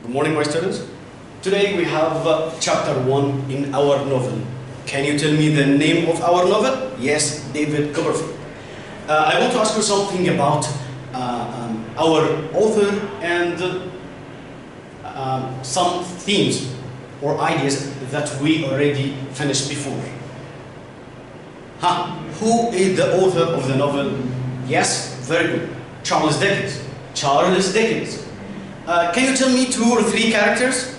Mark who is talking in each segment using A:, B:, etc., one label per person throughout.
A: Good morning, my students. Today we have chapter 1 in our novel. Can you tell me the name of our novel? Yes, David Copperfield. I want to ask you something about our author and some themes or ideas that we already finished before. Who is the author of the novel? Yes, very good. Charles Dickens. Charles Dickens. Can you tell me 2 or 3 characters?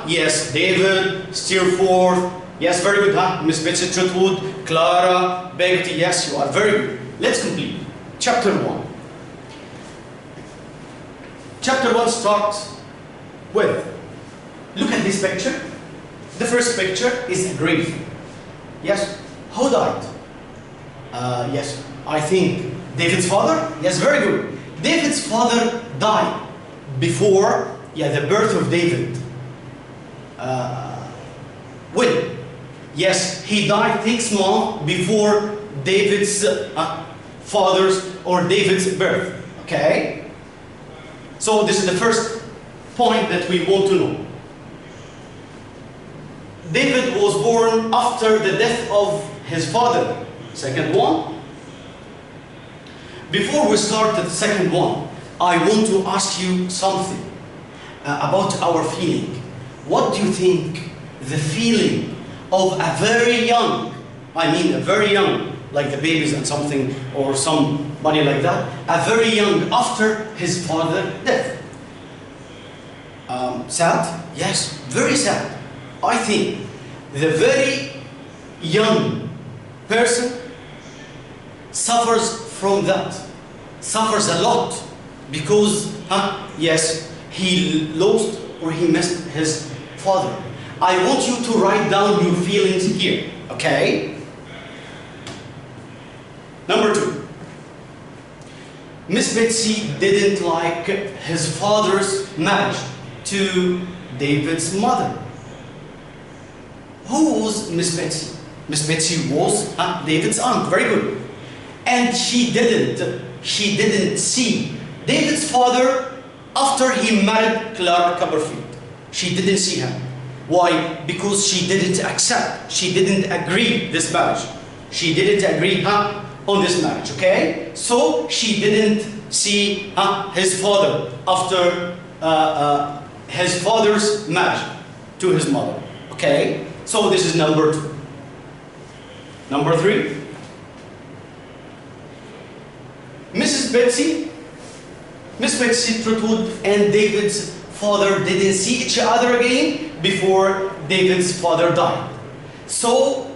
A: Yes, David, Steerforth. Yes, very good. Miss Betsy Trotwood, Clara, Peggotty. Yes, you are very good. Let's complete. Chapter 1. Chapter 1 starts with, look at this picture. The first picture is a grave. Yes, who died? Yes, I think David's father. Yes, very good. David's father died before, the birth of David. When? Yes, he died 6 months before David's father's or David's birth. Okay? So this is the first point that we want to know. David was born after the death of his father. Second one. Before we start the second one, I want to ask you something about our feeling. What do you think the feeling of a very young, like the babies and something, or somebody like that, a very young after his father's death? Sad? Yes, very sad. I think the very young person suffers from that, suffers a lot, because, yes, he lost or he missed his father. I want you to write down your feelings here, okay? Number 2. Miss Betsy didn't like his father's marriage to David's mother. Who was Miss Betsy? Miss Betsy was David's aunt, very good. And she didn't see David's father after he married Clara Copperfield. She didn't see him. Why? Because she didn't accept, she didn't agree this marriage. She didn't agree on this marriage, okay? So she didn't see his father after his father's marriage to his mother, okay? So this is number 2. Number 3. Miss Betsy Trotwood and David's father didn't see each other again before David's father died. So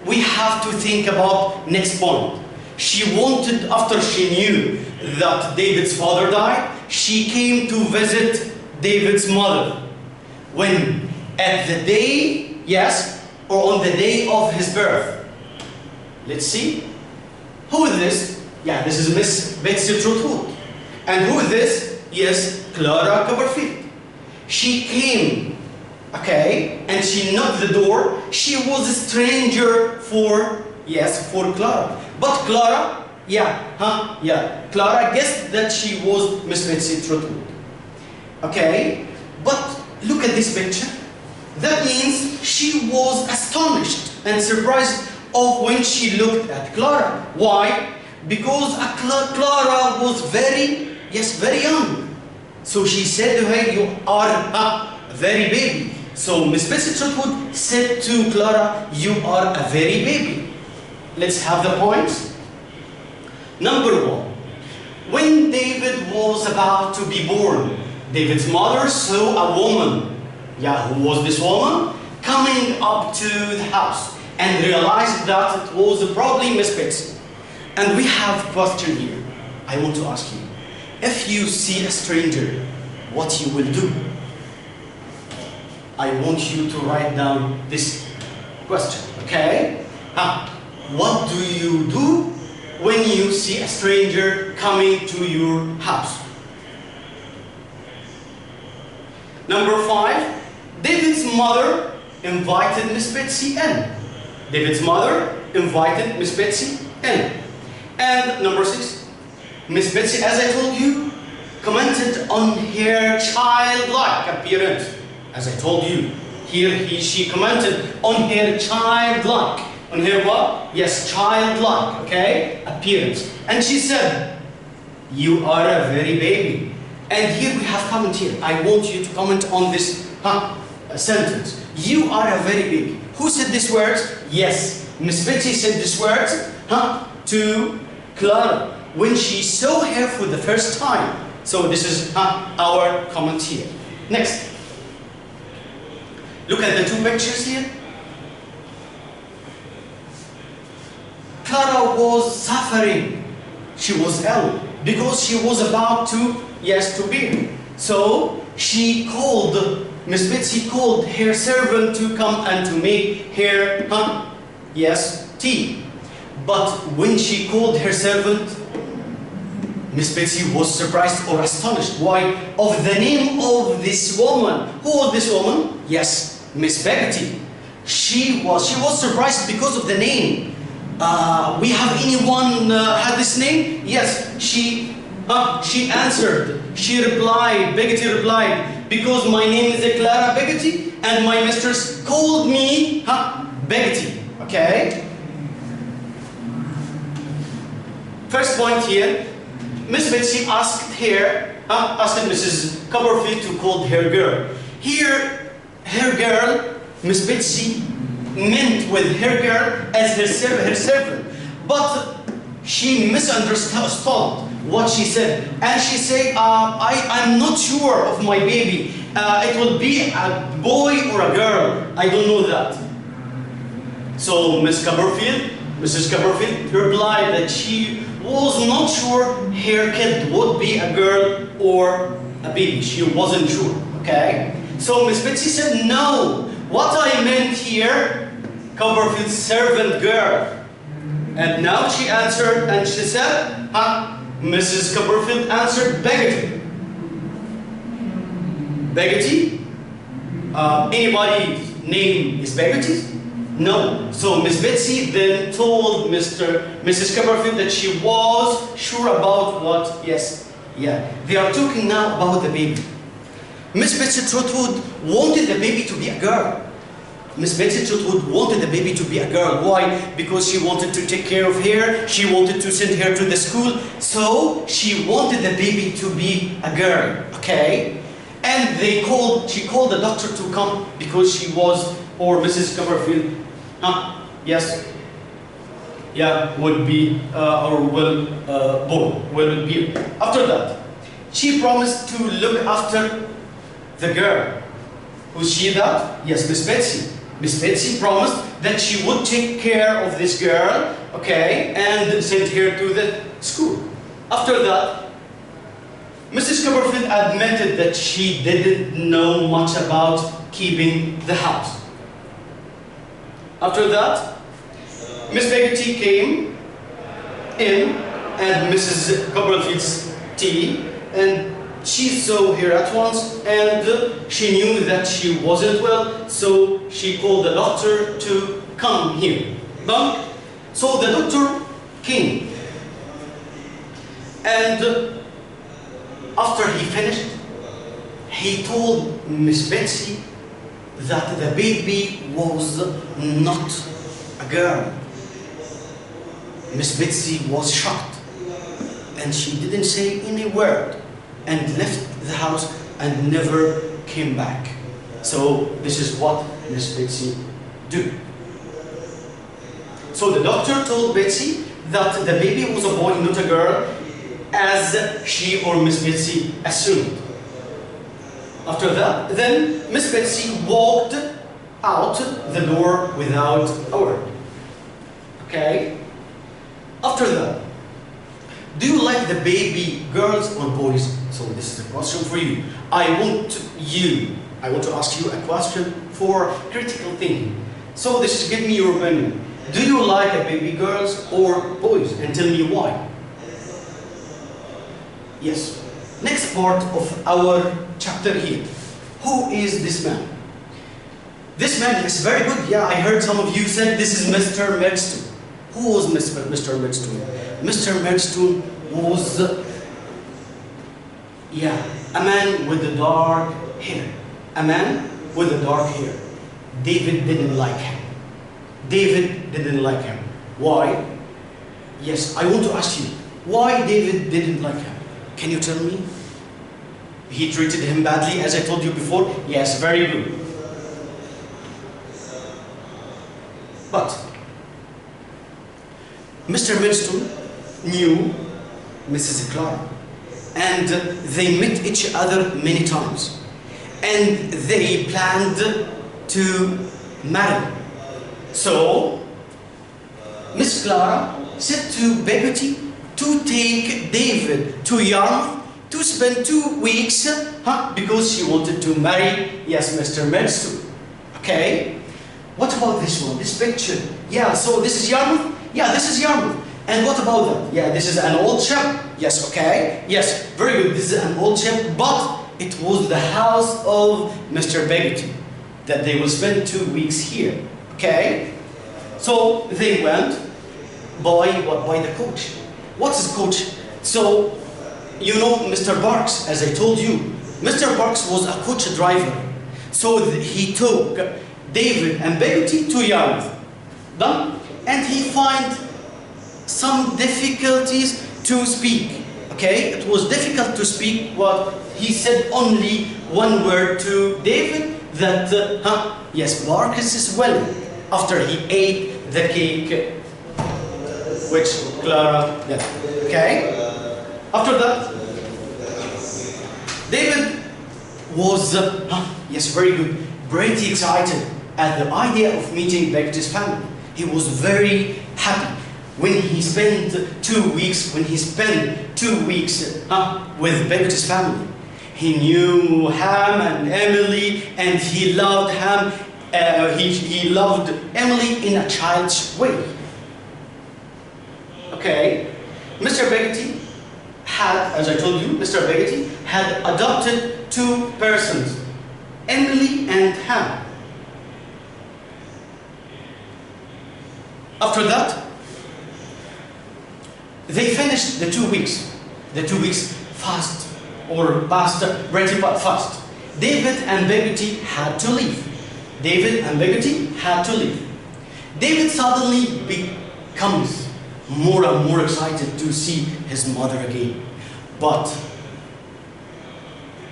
A: we have to think about next point. She wanted, after she knew that David's father died, she came to visit David's mother. When? At the day, yes, or on the day of his birth. Let's see. Who is this? Yeah, this is Miss Betsy Trotwood. And who is this? Yes, Clara Copperfield. She came, okay, and she knocked the door. She was a stranger for Clara. But Clara, Clara guessed that she was Miss Betsy Trotwood. Okay, but look at this picture. That means she was astonished and surprised when she looked at Clara. Why? Because Clara was very young. So she said to her, you are very baby. So Miss Betsy Trotwood said to Clara, you are a very baby. Let's have the points. Number 1. When David was about to be born, David's mother saw a woman. Who was this woman? Coming up to the house and realized that it was probably Miss Betsy. And we have a question here. I want to ask you. If you see a stranger, what you will do? I want you to write down this question, okay? What do you do when you see a stranger coming to your house? Number 5, David's mother invited Miss Betsy in. David's mother invited Miss Betsy in. And number 6, Miss Betsy, as I told you, commented on her childlike appearance. As I told you, here she commented on her childlike. On her what? Yes, childlike, okay? Appearance. And she said, "You are a very baby." And here we have comment here. I want you to comment on this sentence. You are a very baby. Who said these words? Yes, Miss Betty said these words to Clara when she saw her for the first time. So this is our comment here. Next. Look at the two pictures here. Clara was suffering. She was ill because she was about to, to bear. So she called, Miss Betsy called her servant to come and to make her, tea. But when she called her servant, Miss Betsy was surprised or astonished. Why? Of the name of this woman. Who was this woman? Yes, Miss Betty. She was surprised because of the name. We have anyone had this name? Yes, she answered. She replied, Begetty replied, because my name is Clara Begetty and my mistress called me Begetty. Okay? First point here, Miss Betsy asked Mrs. Copperfield to call her girl. Here, her girl, Miss Betsy, meant with her girl as her servant, but she misunderstood what she said, and she said, I'm not sure of my baby. It will be a boy or a girl. I don't know that. So Mrs. Copperfield replied that she was not sure her kid would be a girl or a baby. She wasn't sure. Okay. So Miss Betsy said, no. What I meant here, Copperfield's servant girl. And now she answered, and she said, Mrs. Copperfield answered, Begetty. Begetty? Anybody's name is Begetty? No. So Miss Betsy then told Mrs. Copperfield that she was sure about what? Yes. Yeah. They are talking now about the baby. Miss Betsy Trotwood wanted the baby to be a girl. Miss Betsy Trotwood wanted the baby to be a girl. Why? Because she wanted to take care of her. She wanted to send her to the school. So she wanted the baby to be a girl. Okay? And she called the doctor to come because she was, or Mrs. Copperfield, would be, will be. After that, she promised to look after the girl. Who's she that? Yes, Miss Betsy. Miss Betsy promised that she would take care of this girl, okay, and send her to the school. After that, Mrs. Copperfield admitted that she didn't know much about keeping the house. After that, Miss Begetty came in and Mrs. Copperfield's tea, and she saw her at once, and she knew that she wasn't well, so she called the doctor to come here. So the doctor came, and after he finished, he told Miss Betsy that the baby was not a girl. Miss Betsy was shocked, and she didn't say any word, and left the house and never came back. So this is what Miss Betsy did. So the doctor told Betsy that the baby was a boy, not a girl, as she or Miss Betsy assumed. After that, then Miss Betsy walked out the door without a word. Okay? After that, do you like the baby girls or boys? So this is a question for you. I want to ask you a question for critical thinking. So this is, give me your opinion. Do you like the baby girls or boys? And tell me why. Yes. Next part of our chapter here. Who is this man? This man is very good. Yeah, I heard some of you said this is Mr. Murdstone. Who was Mr. Murdstone? Mr. Murdstone was Yeah, a man with the dark hair. A man with the dark hair. David didn't like him. David didn't like him. Why? Yes, I want to ask you, why David didn't like him? Can you tell me? He treated him badly, as I told you before? Yes, very good. But Mr. Milestone knew Mrs. Clara, and they met each other many times, and they planned to marry. So Miss Clara said to Beatty to take David to Yarmouth to spend 2 weeks, because she wanted to marry, yes, Mr. Milestone. Okay? What about this one, this picture? Yeah, so this is Yarmouth? Yeah, this is Yarmouth. And what about that? Yeah, this is an old ship. Yes, okay. Yes, very good. This is an old ship, but it was the house of Mr. Beatty that they will spend 2 weeks here. Okay? So they went by the coach. What's his coach? So, you know Mr. Barks, as I told you. Mr. Barks was a coach driver. So he took David and Beatty to Yarmouth. Done? And he found some difficulties to speak. Okay? It was difficult to speak, but he said only one word to David that, yes, Barks is well, after he ate the cake which Clara did. Okay? After that, David was, yes, very good, pretty excited at the idea of meeting Beatty's family. He was very happy when he spent 2 weeks, with Beatty's family. He knew Ham and Emily, and he loved Ham. He loved Emily in a child's way. Okay, Mr. Beatty had, as I told you, Mr. Beatty had adopted 2 persons, Emily and Ham. After that, they finished the 2 weeks. The 2 weeks fast, or passed pretty fast. David and Beatty had to leave. David suddenly becomes more and more excited to see his mother again. But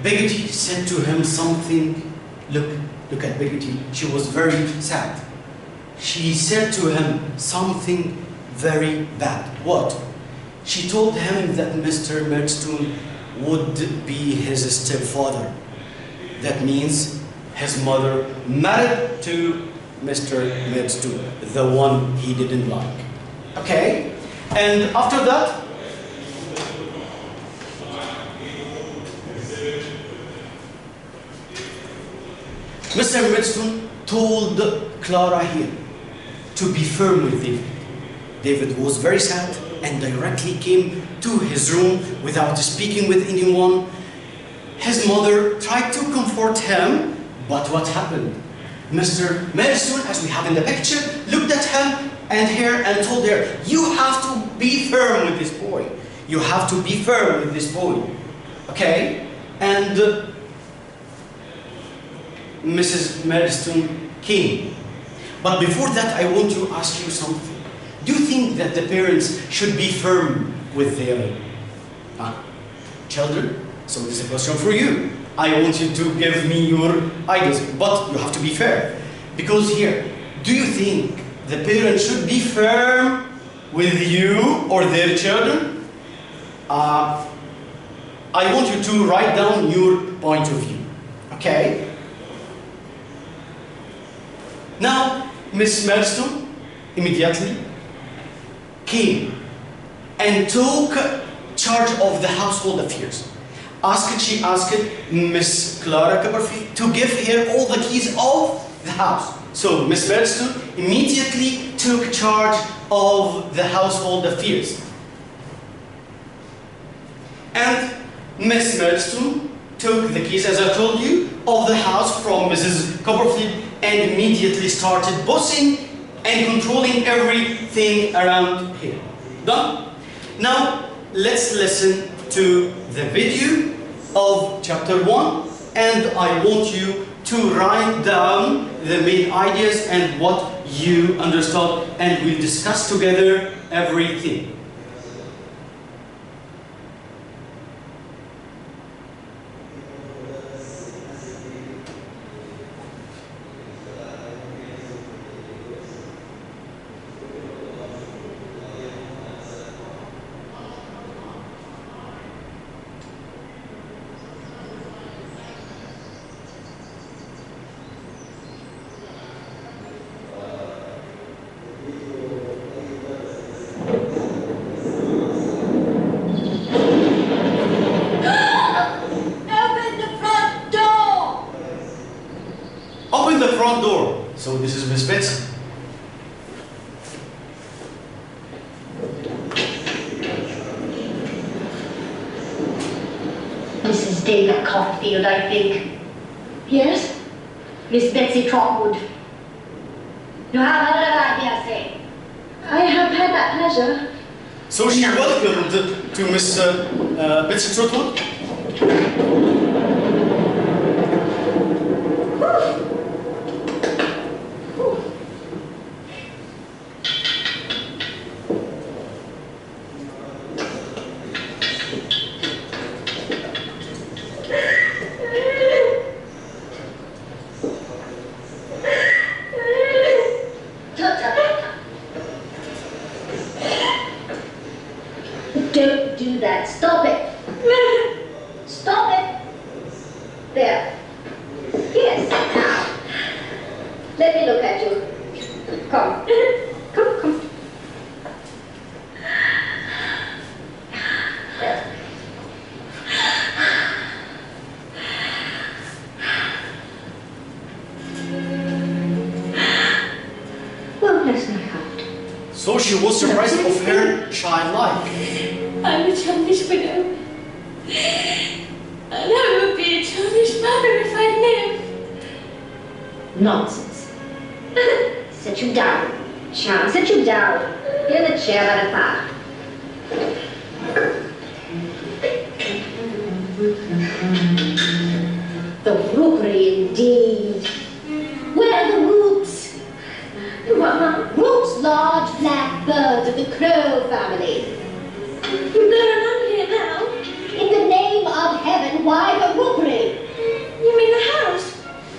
A: Beatty said to him something. Look at Beatty. She was very sad. She said to him something very bad. What? She told him that Mr. Milestone would be his stepfather. That means his mother married to Mr. Milestone, the one he didn't like. Okay? And after that, Mr. Milestone told Clara here to be firm with David. David was very sad and directly came to his room without speaking with anyone. His mother tried to comfort him, but what happened? Mr. Milestone, as we have in the picture, looked at him and told her, you have to be firm with this boy. You have to be firm with this boy. Okay? And Mrs. Milestone came. But before that, I want to ask you something. Do you think that the parents should be firm with their children? So this is a question for you. I want you to give me your ideas, but you have to be fair. Because here, do you think the parents should be firm with you or their children? I want you to write down your point of view. Okay? Now, Miss Milestone immediately came and took charge of the household affairs. She asked Miss Clara Copperfield to give her all the keys of the house. So Miss Milestone immediately took charge of the household affairs. And Miss Milestone took the keys, as I told you, of the house from Mrs. Copperfield and immediately started bossing and controlling everything around here. Done? Now, let's listen to the video of chapter 1, and I want you to write down the main ideas and what you understood, and we'll discuss together everything. Open the front door. So this is Miss Betsy.
B: Mrs. Dana Copperfield, I think. Yes? Miss Betsy Trotwood. You have heard of that, I dare say. I have had that pleasure.
A: So she welcomed to Miss Betsy Trotwood.
B: Don't do that. Stop it. Stop it. There. Yes. Now. Let me look at you. Come. Come, come. There. Well, bless my heart.
A: So she was surprised of her childlike.
C: I'm a childish widow, and I would be a childish mother if I lived.
B: Nonsense. Sit you down. Child, sit you down. In the chair by the fire. The rookery indeed. Where are the rooks? Rooks, large black birds of the crow family.
C: There are none here now.
B: In the name of heaven, why the rookery?
C: You mean the house?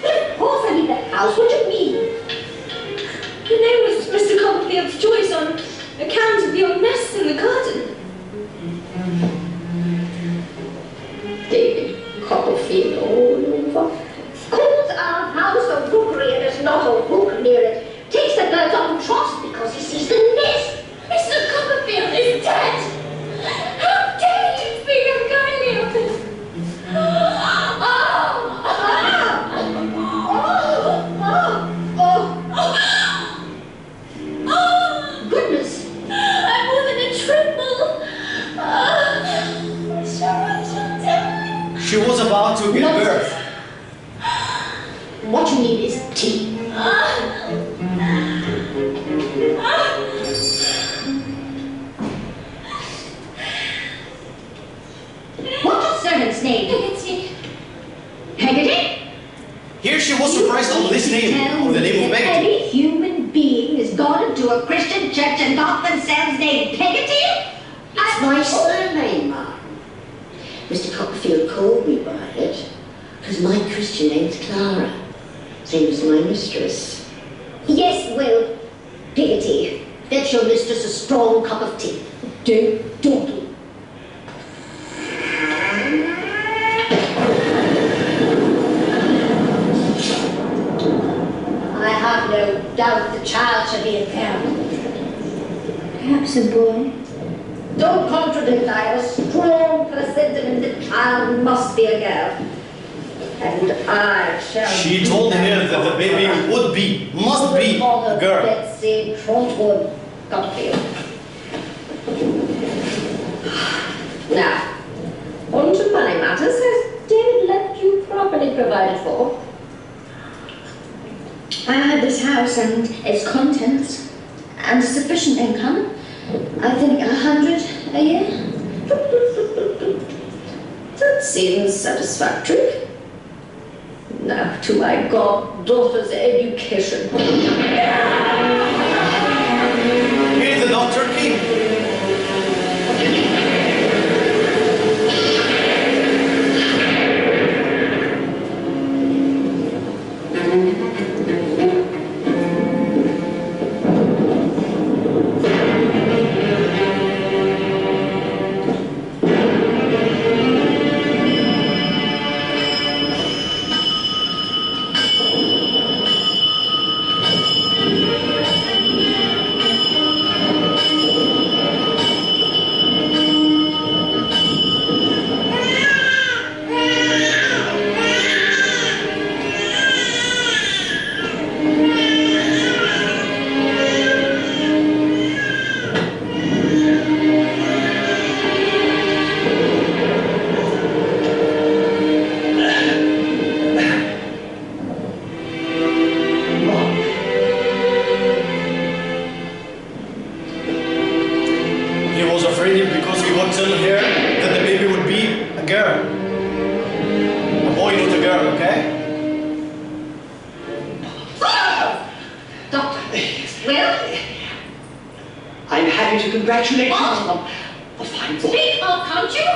B: Of course I mean the house. What do you mean?
C: The name was Mr. Copperfield's choice on account of the old nests in the garden.
B: David Copperfield all over. Calls our house a rookery and there's not a rook near it. Takes the birds on trust because he sees the nest.
C: Mr. Copperfield is dead. How dare you speak unkindly of him?
B: Goodness.
C: I'm more than a tremble. I'm sure I shall die.
A: She was about to give birth.
B: What you need is tea. What's your servant's name?
C: Peggotty.
B: Peggotty?
A: Here she was surprised of this name, of the name of Peggotty.
B: Any human being is gone to a Christian church and got themselves named Peggotty?
D: It's my surname, Ma'am. Mr. Copperfield called me by it, because my Christian name's Clara, same as my mistress.
B: Yes, well, Peggotty, fetch your mistress a strong cup of tea. Don't dawdle. I have no doubt the child shall be a girl.
C: Perhaps a boy.
B: Don't contradict. I have a strong presentiment the child must be a girl. And I shall...
A: She told her that the baby must be a girl.
B: Betsy Trotwood Copperfield. Now, on to money matters. Has David left you properly provided for?
C: I had this house and its contents, and sufficient income. I think 100 a year.
B: That's
D: seems satisfactory. Now to my goddaughter's education.
A: Here the doctor came. He was afraid because he would tell her that the baby would be a girl. A boy, not a girl, okay?
B: Doctor, well,
E: I'm happy to congratulate you on a fine boy.
B: speak up, can't you?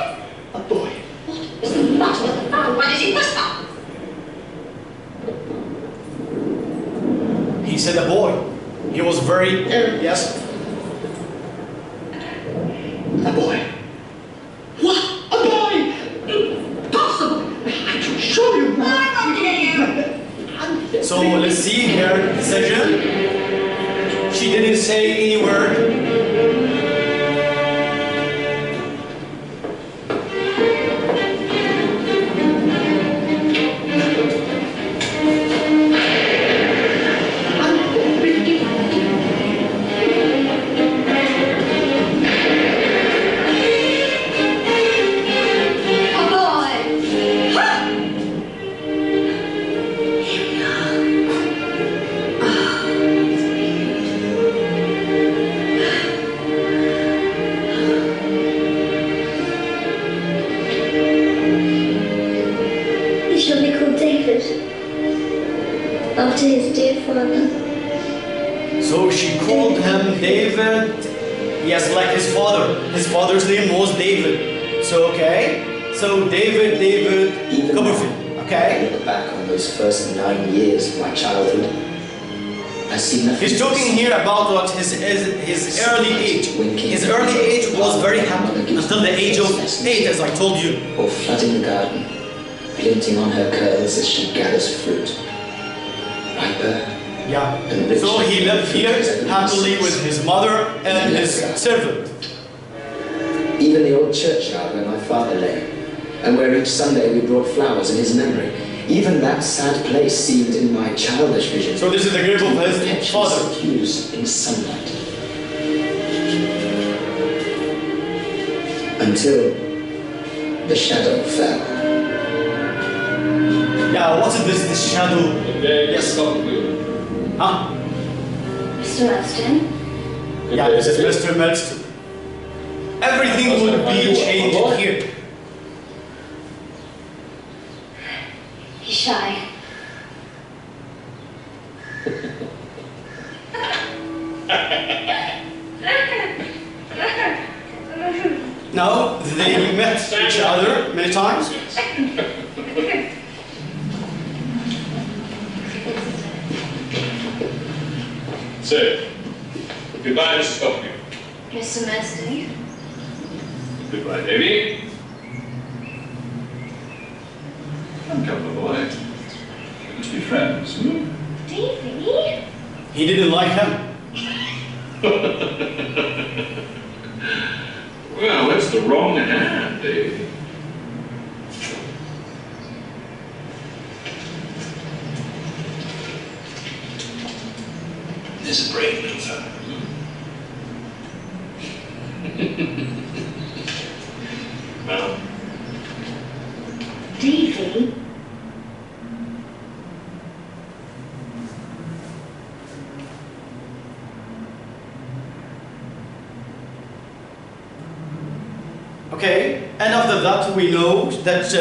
E: A boy.
B: What is the matter with the man? Why does he whisper?
A: He said a boy. He was very... Yes?
E: A boy. What? A boy!
B: Impossible!
E: I can show you.
A: So let's see her decision. She didn't say any word.
B: A boy!
C: He shall be called David, after his dear father.
A: So she called him David. Yes, like his father. His father's name was David. So, okay. So, David
E: Even
A: Copperfield.
E: I
A: Okay?
E: look back on those first 9 years of my childhood. I see nothing.
A: He's talking here about what his early age. His early age was very happy until the age of 8, as I told you.
E: Or flooding the garden, glinting on her curls as she gathers fruit. Riper.
A: Yeah. So he lived here happily with his mother and his servant.
E: Even the old churchyard where my father lay, and where each Sunday we brought flowers in his memory. Even that sad place seemed in my childish vision.
A: So this is the grave of his
E: perpetually
A: father.
E: suffused in sunlight. Until the shadow fell.
A: Yeah, what is this shadow? Yes. Huh?
C: Mr. Marston,
A: Yeah, this is Mr. Melston. Everything would be changed here.
C: he's shy.
A: Now, they met each other many times.
F: So, goodbye, Mrs. Copperfield.
C: Mr. Marston,
F: Goodbye, Davy. Come, my boy. We must be friends, hmm?
C: Davy?
A: He didn't like him.
F: Well, that's the wrong hand, Davy. There's a brave little fellow. Well,
B: Davy?
A: Okay? And after that, we know that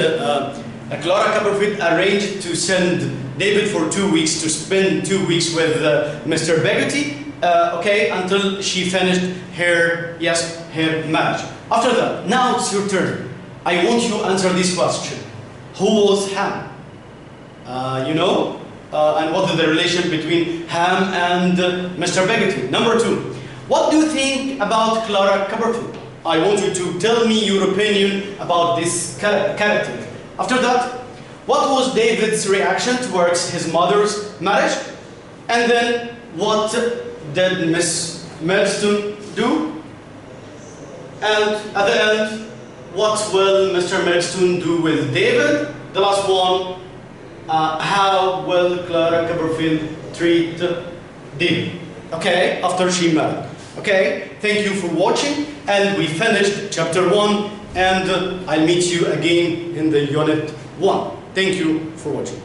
A: Clara Copperfield arranged to send David for 2 weeks to spend 2 weeks with Mr. Peggotty, okay, until she finished her marriage. After that, now it's your turn. I want you to answer this question. Who was Ham? You know? And what is the relation between Ham and Mr. Peggotty? Number 2, what do you think about Clara Copperfield? I want you to tell me your opinion about this character. After that, what was David's reaction towards his mother's marriage? And then, what did Miss Murdstone do? And at the end, what will Mr. Murdstone do with David? The last one, how will Clara Copperfield treat David? Okay, after she married. Okay, thank you for watching, and we finished chapter 1, and I'll meet you again in the unit 1. Thank you for watching.